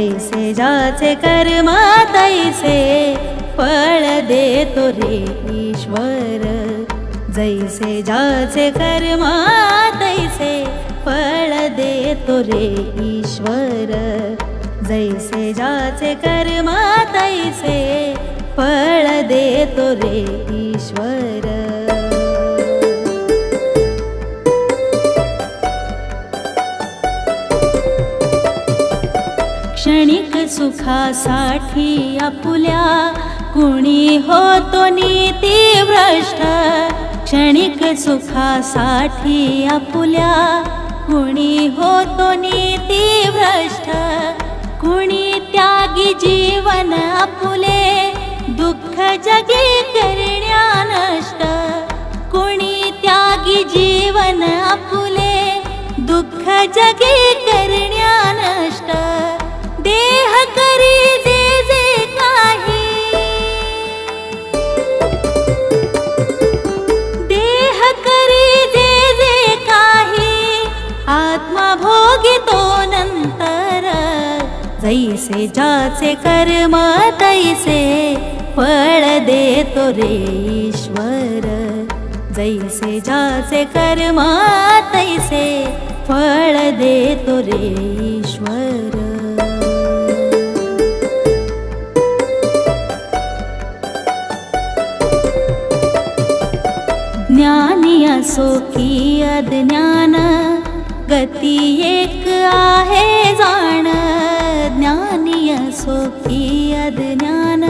जैसे ज्याचे कर्म तैसे फळ देतो रे ईश्वर. जैसे ज्याचे कर्म तैसे फळ देतो रे ईश्वर. जैसे ज्याचे कर्म तैसे फळ देतो रे ईश्वर. क्षणिक सुखासाठी आपुल्या कुणी होतो नीतिभ्रष्ट. क्षणिक सुखासाठी आपुल्या कुणी होतो नीतिभ्रष्ट. कुणी त्यागी जीवन आपुले दुःख जगे करण्या नष्ट. कुणी त्यागी जीवन आपुले दुःख जगे करण्या नष्ट. देह करी जे जे काही, देह करी जे जे काही, आत्मा भोगितो नंतर. जैसे ज्याचे कर्म तैसे फळ देतो रे ईश्वर. जैसे ज्याचे कर्म तैसे फळ देतो रे ईश्वर. ज्ञानी असो की अज्ञान गती एक आहे जाण. ज्ञानी असो की अज्ञान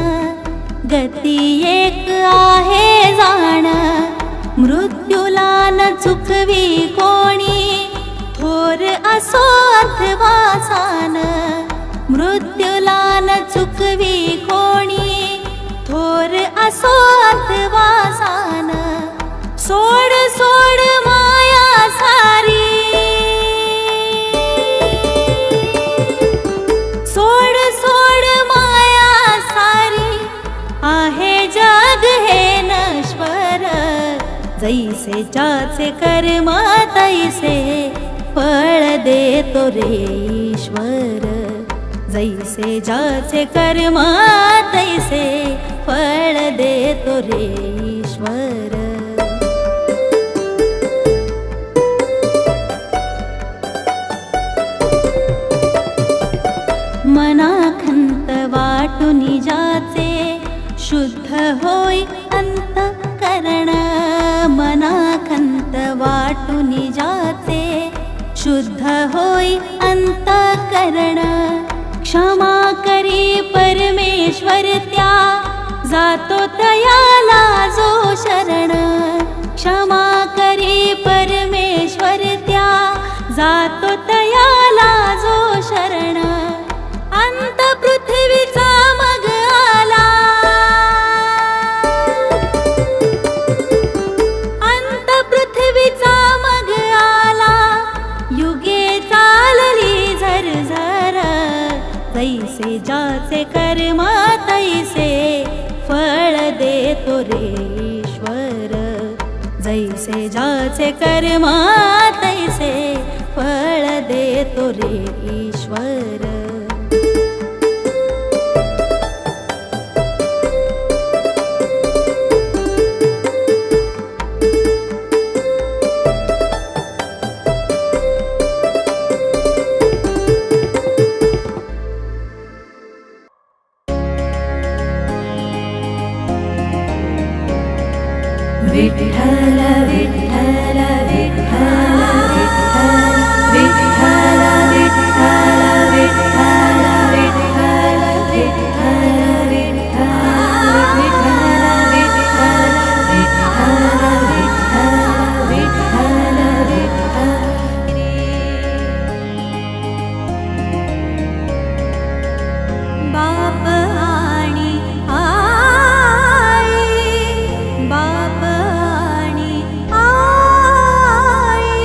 गती एक आहे जाण. मृत्यूला न चुकवी कोणी थोर असो अथवा सान. मृत्यूला न चुकवी कोणी थोर असो अथवा सान. सोड सोड माया सारी, सोड सोड माया सारी, आहे जग हे नश्वर. जैसे ज्याचे कर्म तैसे फळ देतो रे ईश्वर. जैसे ज्याचे कर्म तैसे फळ देतो रे ईश्वर. मनाखंत वाटून जाचे शुद्ध होय अंतःकरण. मनाखंत वाटून जाचे शुद्ध होय अंतःकरण. क्षमा करी परमेश्वर त्या जातो तयाला जो शरण. क्षमा करी परमेश्वर त्या जातो तयाला जो शरण. अंत पृथ्वीचा मग आला, अंत पृथ्वीचा मग आला. युगे चालली झरझर. जैसे ज्याचे कर्म तैसे फळ देतो रे ईश्वर. जैसे ज्याचे कर्म तैसे फळ देतो रे ईश्वर. विठ्ठल विठ्ठल विठ्ठल विठ्ठल विठ्ठल विठ्ठल विठ्ठल विठ्ठल विठ्ठल विठ्ठल विठ्ठल विठ्ठल विठ्ठल विठ्ठल. बाप आणि आई, बाप आणि आई.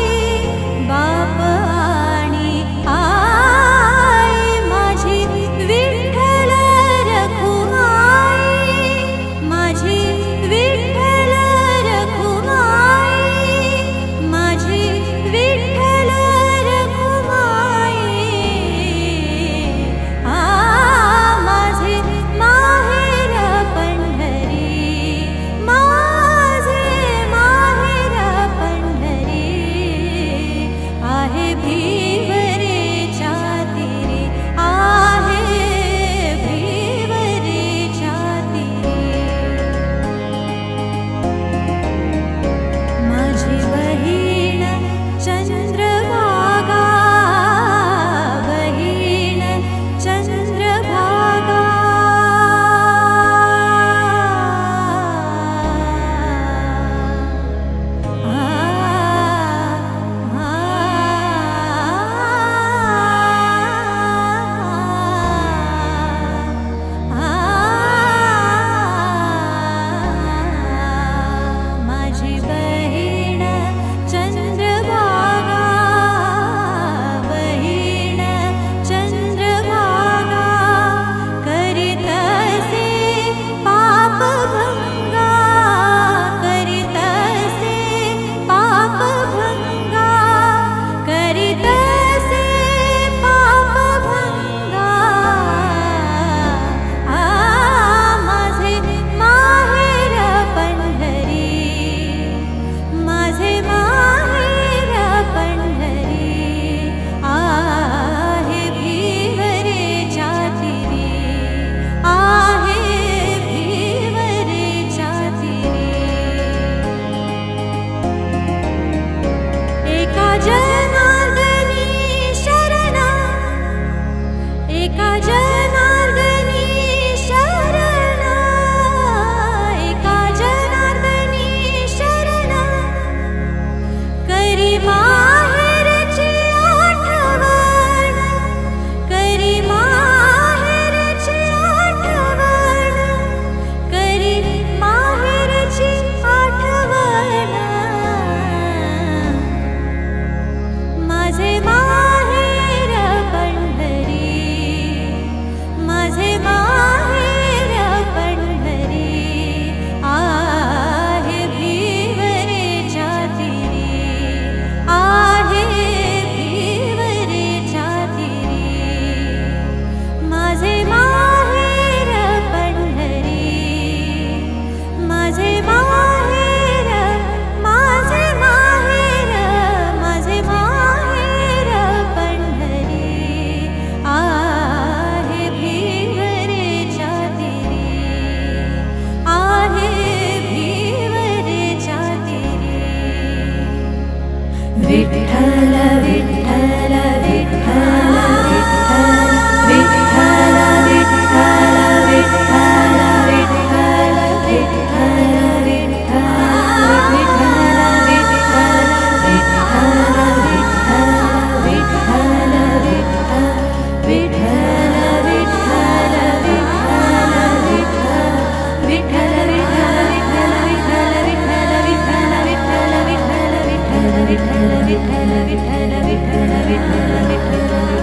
विठ्ठल विठ्ठल विठ्ठल विठ्ठल विठ्ठल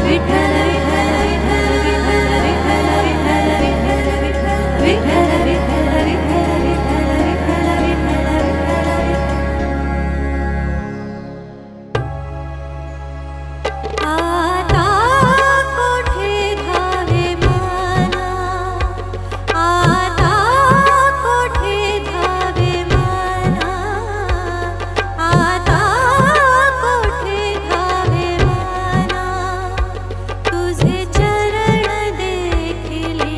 विठ्ठल आता कोठे धावे माना आता कोठे धावे माना आता कोठे धावे माना तुझे चरण देखिले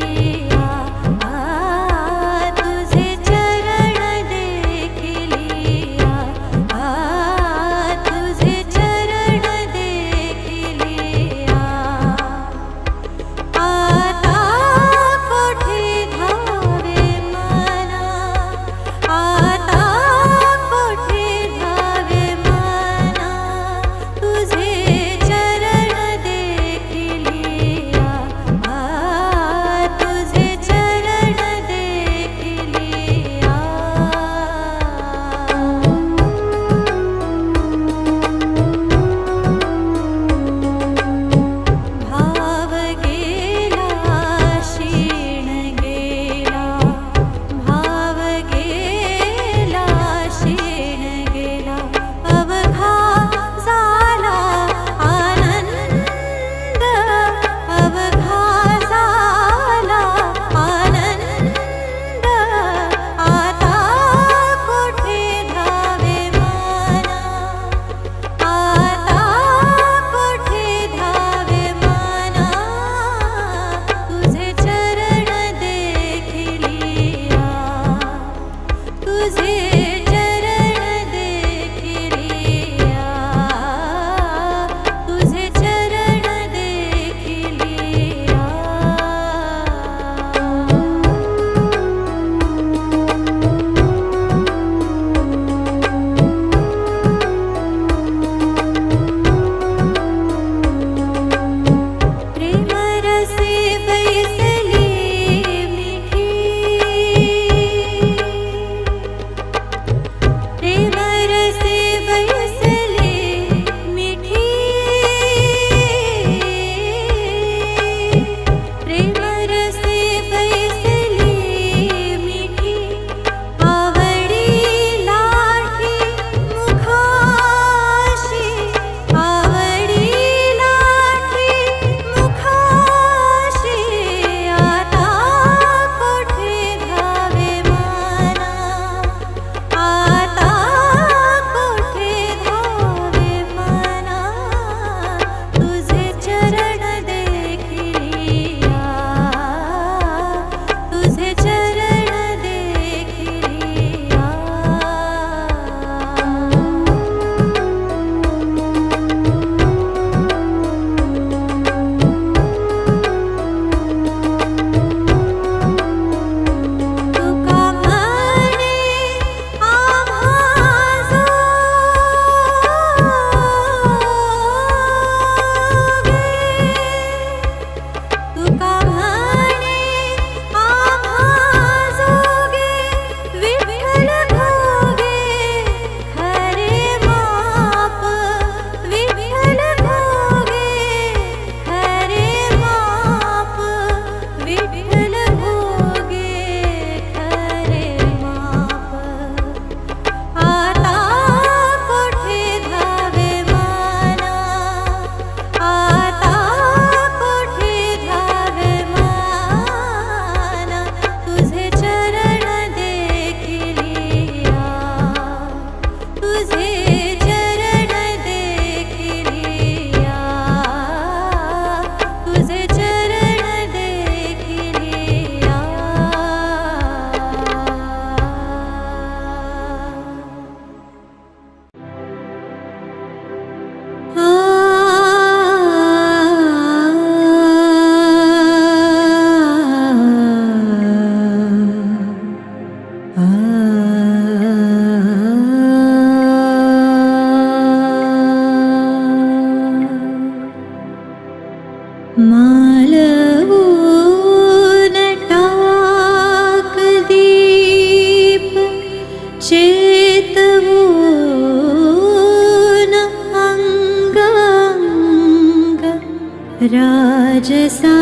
राजसा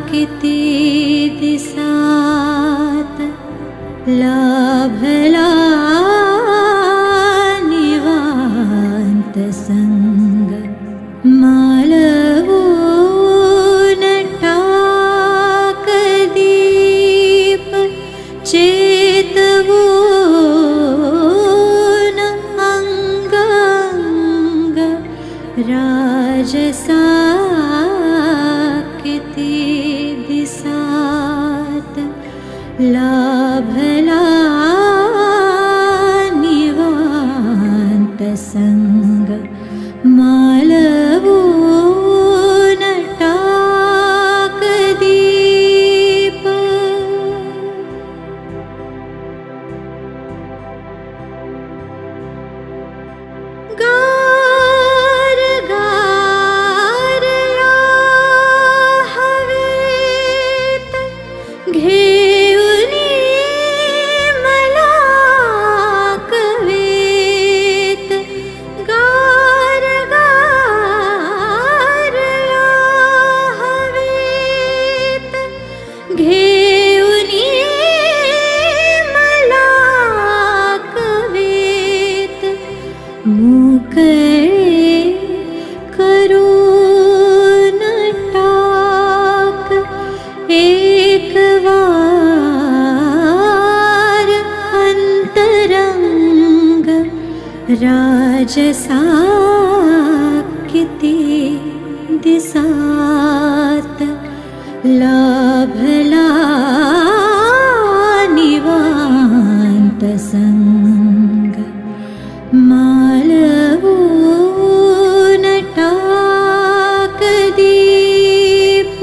किती दिसात लाभला निवांत संग मालवून टाक दीप चेतवून अंग अंग राजसा किती दिसात लाभला निवांत संग मालवून टाक दीप गार गार या हवेत घेऊनी मला कवेत गार गार या हवेत घेऊनी मला कवेत मोकळे करून टाक एक वार अंतरंग राजसा किती दिसात लाभला निवांत संग मालवून टाक दीप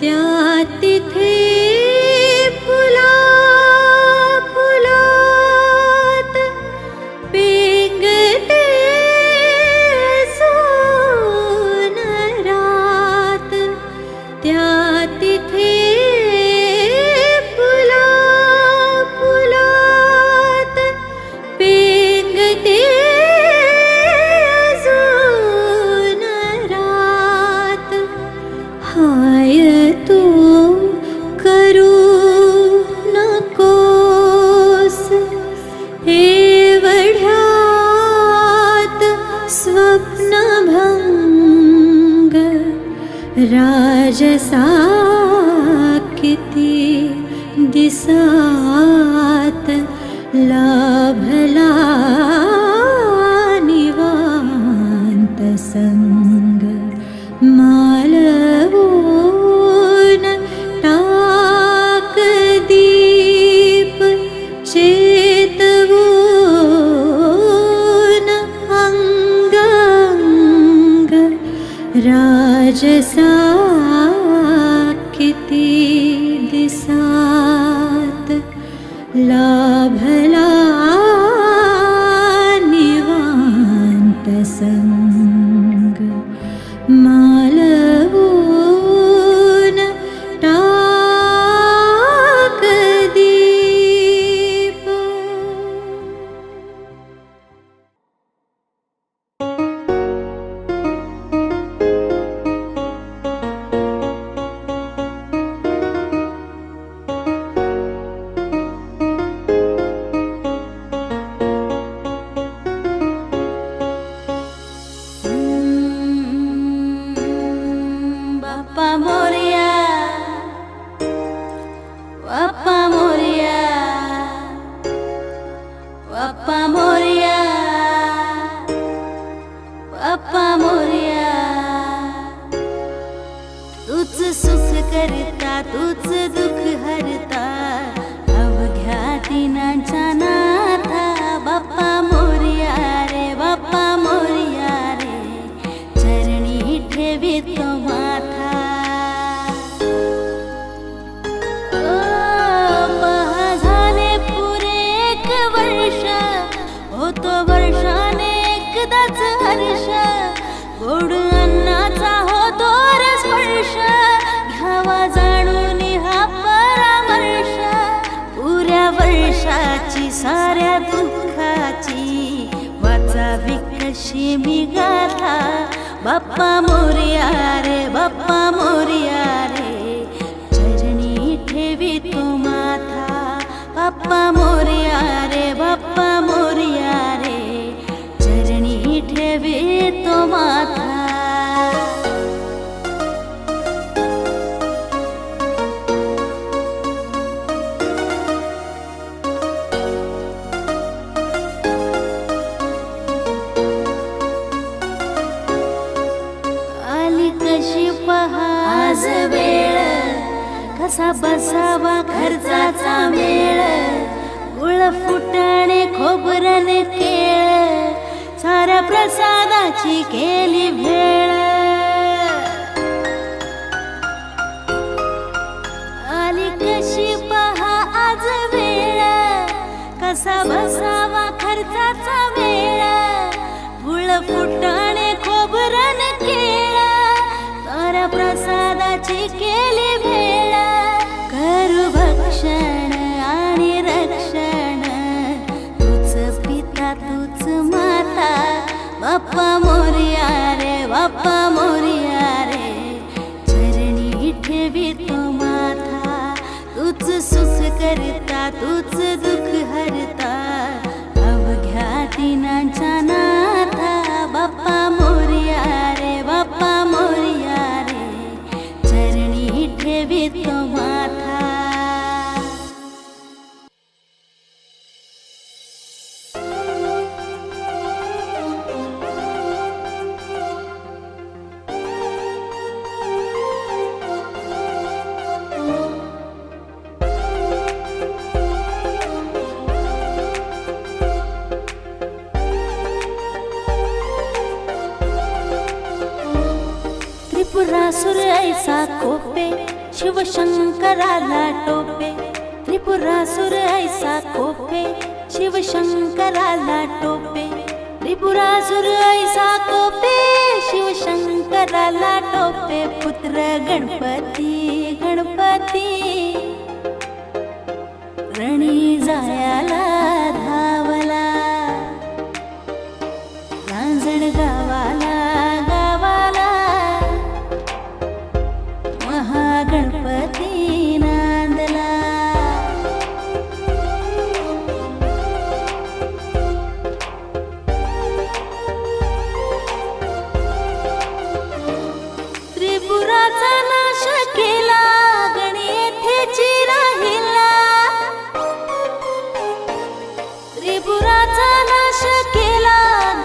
त्या तिथे फुला फुलात पेंगते सोनरात त्या तिथे फुला फुलात पेंगते सोनरात हाय तू करू नकोस एवढ्यात स्वप्नभंग राजसा किती दिसात लाभला निवांत संग मालवून टाक दीप चेतवून अंग अंग राजसा किती दिसात लाभला निवांत संग मालवून टाक दीप बाप्पा मोरया बाप्पा मोरया बाप्पा मोरया बाप्पा मोरया तूच सुख करता तूच दुःख हरता अवघ्या दिनांच्या नाथा बाप्पा मोरया रे बाप्पा मोरया रे चरणी ठेवितो माथा झाले पुरे 1 वर्ष होतो वर्षाने एकदाच हर्ष गोड अन्नाचा होतो रे स्पर्श घ्यावा जाणून हा परामर्श पुऱ्या वर्षाची कशी मी गाथा, बाप्पा मोरया रे बाप्पा मोरया रे, चरणी ठेवी तो माथा, बाप्पा मोरया रे बाप्पा मोरया रे, चरणी ठेवी तो माथा. कशी पहा आज वेळ, कसा बसावा खर्चाचा मेळ, गुळ फुटाणे खोबरन केळ, साऱ्या प्रसादाची केली भेळ. आली कशी पहा आज वेळ, कसा बसावा खर्चाचा मेळ, गुळ फुटाणे खोबरन केळ, प्रसादाची केली भेळ. करू भक्षण आणि रक्षण, तूच पिता तूच माता, बाप्पा मोरया रे बाप्पा मोरया रे, चरणी ठेवी तो माथा, तूच सुख करता तूच दुःख हरता, अवघ्या दिनांच्या नाथा, बाप्पा मोरया रे बाप्पा मोरया रे, चरणी ठेवी तो माथा. त्रिपुरासुर ऐसा कोपे, शिवशंकराला टोपे, त्रिपुरासुर ऐसा कोपे, शिवशंकराला टोपे, त्रिपुरासुर ऐसा कोपे, शिवशंकराला टोपे. पुत्र गणपती गणपती, रणी जायाला धावला, रांजण गावाला गणपती नांदला. त्रिपुराचा नाश केला, गण येथेची राहिला, त्रिपुराचा नाश केला,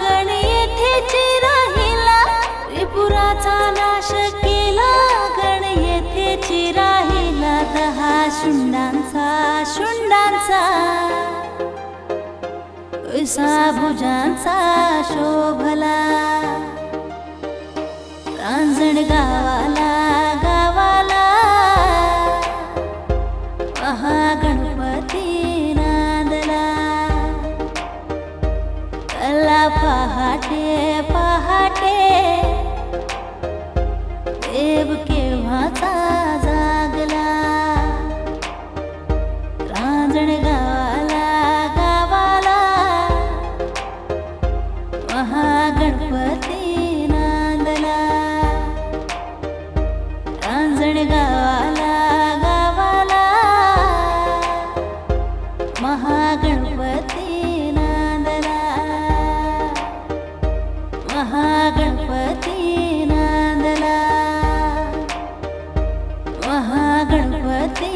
गण येथेची राहिला, त्रिपुराचा नाश केला, गण येथेची राहिला. 10 शुंडांचा ऐसा भुजांचा शोभला, रांजण गावाला महागणपती नांदला. कला पहाटे पहाटे, देव केव्हाचा जागला, रांजण गावाला महागणपती नांदला, रांजण गावाला महागणपती नांदला, महागणपती नांदला, महागणपती